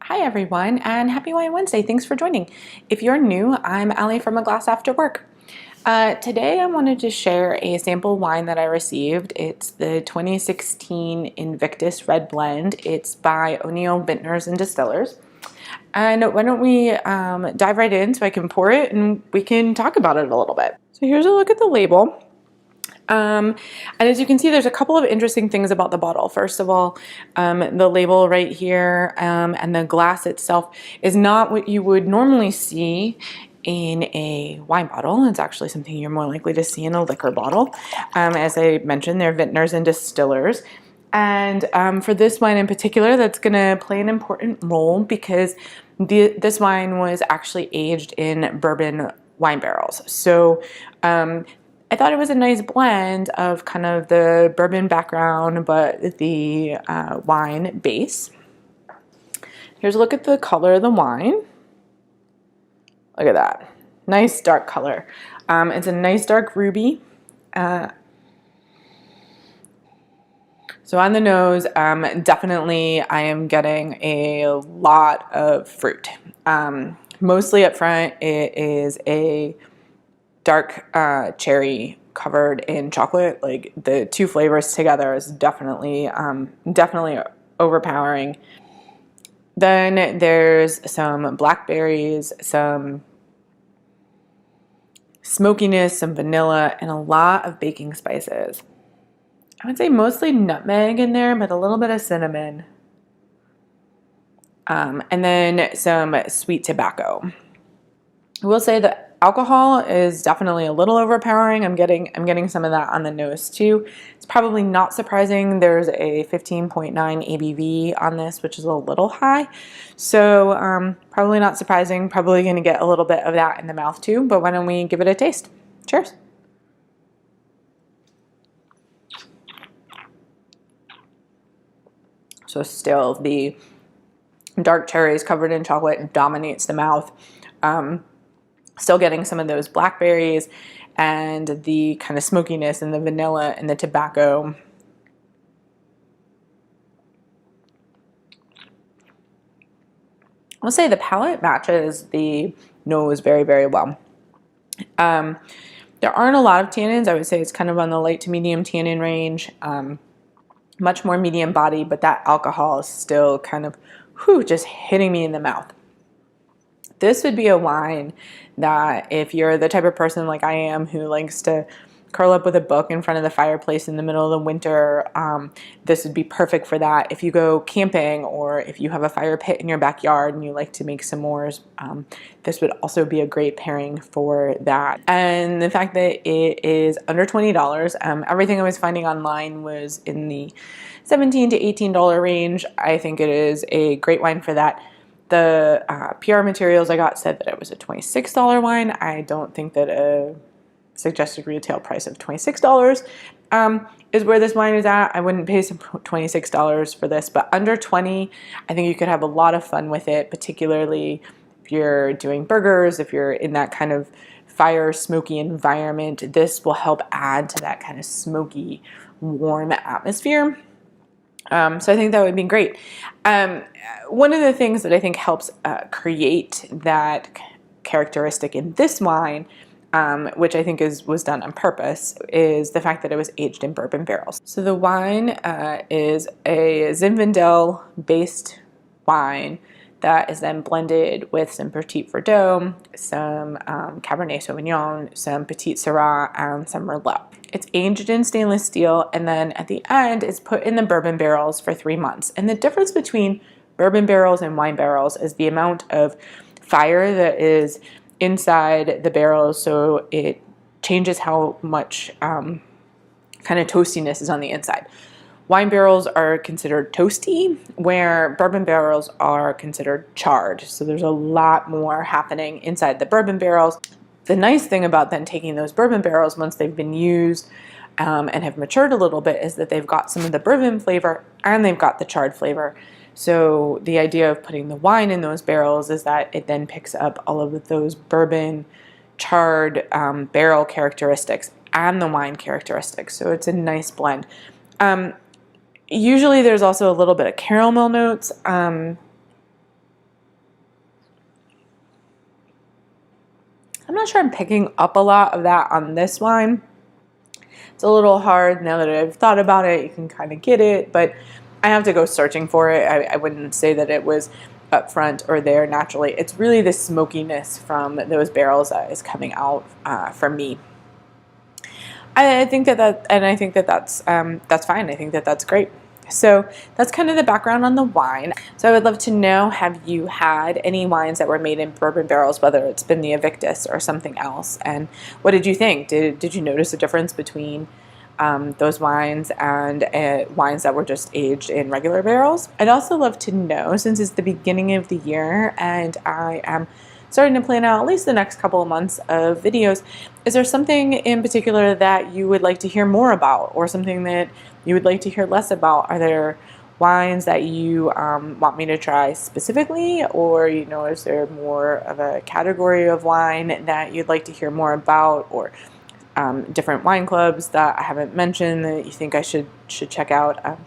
Hi everyone, and happy Wine Wednesday. Thanks for joining. If you're new, I'm Allie from A Glass After Work. Today I wanted to share a sample wine that I received. It's the 2016 Invictus Red Blend. It's by O'Neill Vintners and Distillers. And why don't we dive right in so I can pour it and we can talk about it a little bit. So here's a look at the label. And as you can see, there's a couple of interesting things about the bottle. First of all, the label right here and the glass itself is not what you would normally see in a wine bottle. It's actually something you're more likely to see in a liquor bottle. As I mentioned, they're vintners and distillers. And for this wine in particular, that's going to play an important role because this wine was actually aged in bourbon wine barrels. So I thought it was a nice blend of kind of the bourbon background, but the wine base. Here's a look at the color of the wine. Look at that. Nice dark color. It's a nice dark ruby. So on the nose, definitely I am getting a lot of fruit. Mostly up front, it is a dark cherry covered in chocolate. Like the two flavors together is definitely overpowering. Then there's some blackberries, some smokiness, some vanilla, and a lot of baking spices. I would say mostly nutmeg in there, but a little bit of cinnamon. And then some sweet tobacco. I will say the alcohol is definitely a little overpowering. I'm getting some of that on the nose too. It's probably not surprising. There's a 15.9 ABV on this, which is a little high. So probably not surprising. Probably going to get a little bit of that in the mouth too. But why don't we give it a taste? Cheers. So still the dark cherries covered in chocolate dominates the mouth. Still getting some of those blackberries and the kind of smokiness and the vanilla and the tobacco. I'll say the palate matches the nose very, very well. There aren't a lot of tannins. I would say it's kind of on the light to medium tannin range. Much more medium body, but that alcohol is still kind of just hitting me in the mouth. This would be a wine that if you're the type of person like I am who likes to curl up with a book in front of the fireplace in the middle of the winter, this would be perfect for that. If you go camping or if you have a fire pit in your backyard and you like to make s'mores, this would also be a great pairing for that. And the fact that it is under $20, everything I was finding online was in the $17 to $18 range. I think it is a great wine for that. The PR materials I got said that it was a $26 wine. I don't think that a suggested retail price of $26 is where this wine is at. I wouldn't pay some $26 for this, but under $20, I think you could have a lot of fun with it, particularly if you're doing burgers, if you're in that kind of fire, smoky environment. This will help add to that kind of smoky, warm atmosphere. So I think that would be great. One of the things that I think helps create that characteristic in this wine, which I think was done on purpose, is the fact that it was aged in bourbon barrels. So the wine is a Zinfandel-based wine that is then blended with some Petit Verdot, some Cabernet Sauvignon, some Petit Syrah, and some Merlot. It's aged in stainless steel, and then at the end, it's put in the bourbon barrels for 3 months. And the difference between bourbon barrels and wine barrels is the amount of fire that is inside the barrels, so it changes how much kind of toastiness is on the inside. Wine barrels are considered toasty, where bourbon barrels are considered charred. So there's a lot more happening inside the bourbon barrels. The nice thing about then taking those bourbon barrels once they've been used and have matured a little bit is that they've got some of the bourbon flavor and they've got the charred flavor. So the idea of putting the wine in those barrels is that it then picks up all of those bourbon charred barrel characteristics and the wine characteristics. So it's a nice blend. Usually there's also a little bit of caramel notes. I'm not sure I'm picking up a lot of that on this wine. It's a little hard now that I've thought about it. You can kind of get it, but I have to go searching for it. I wouldn't say that it was up front or there naturally. It's really the smokiness from those barrels that is coming out for me. I think that's fine. I think that that's great. So that's kind of the background on the wine. So I would love to know, have you had any wines that were made in bourbon barrels, whether it's been the Exitus or something else? And what did you think? Did you notice a difference between those wines and wines that were just aged in regular barrels? I'd also love to know, since it's the beginning of the year and I am starting to plan out at least the next couple of months of videos, is there something in particular that you would like to hear more about, or something that you would like to hear less about? Are there wines that you want me to try specifically, or is there more of a category of wine that you'd like to hear more about, or different wine clubs that I haven't mentioned that you think I should check out? I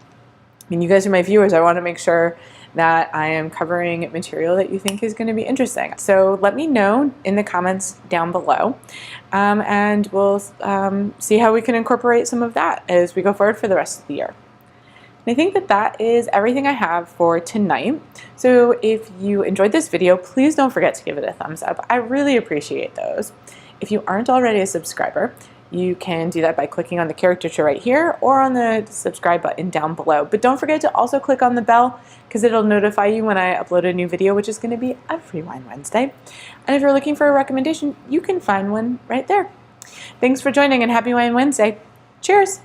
mean, you guys are my viewers. I want to make sure that I am covering material that you think is going to be interesting. So let me know in the comments down below, and we'll see how we can incorporate some of that as we go forward for the rest of the year. And I think that that is everything I have for tonight. So if you enjoyed this video, please don't forget to give it a thumbs up. I really appreciate those. If you aren't already a subscriber, you can do that by clicking on the caricature right here or on the subscribe button down below. But don't forget to also click on the bell, because it'll notify you when I upload a new video, which is going to be every Wine Wednesday. And if you're looking for a recommendation, you can find one right there. Thanks for joining, and happy Wine Wednesday. Cheers!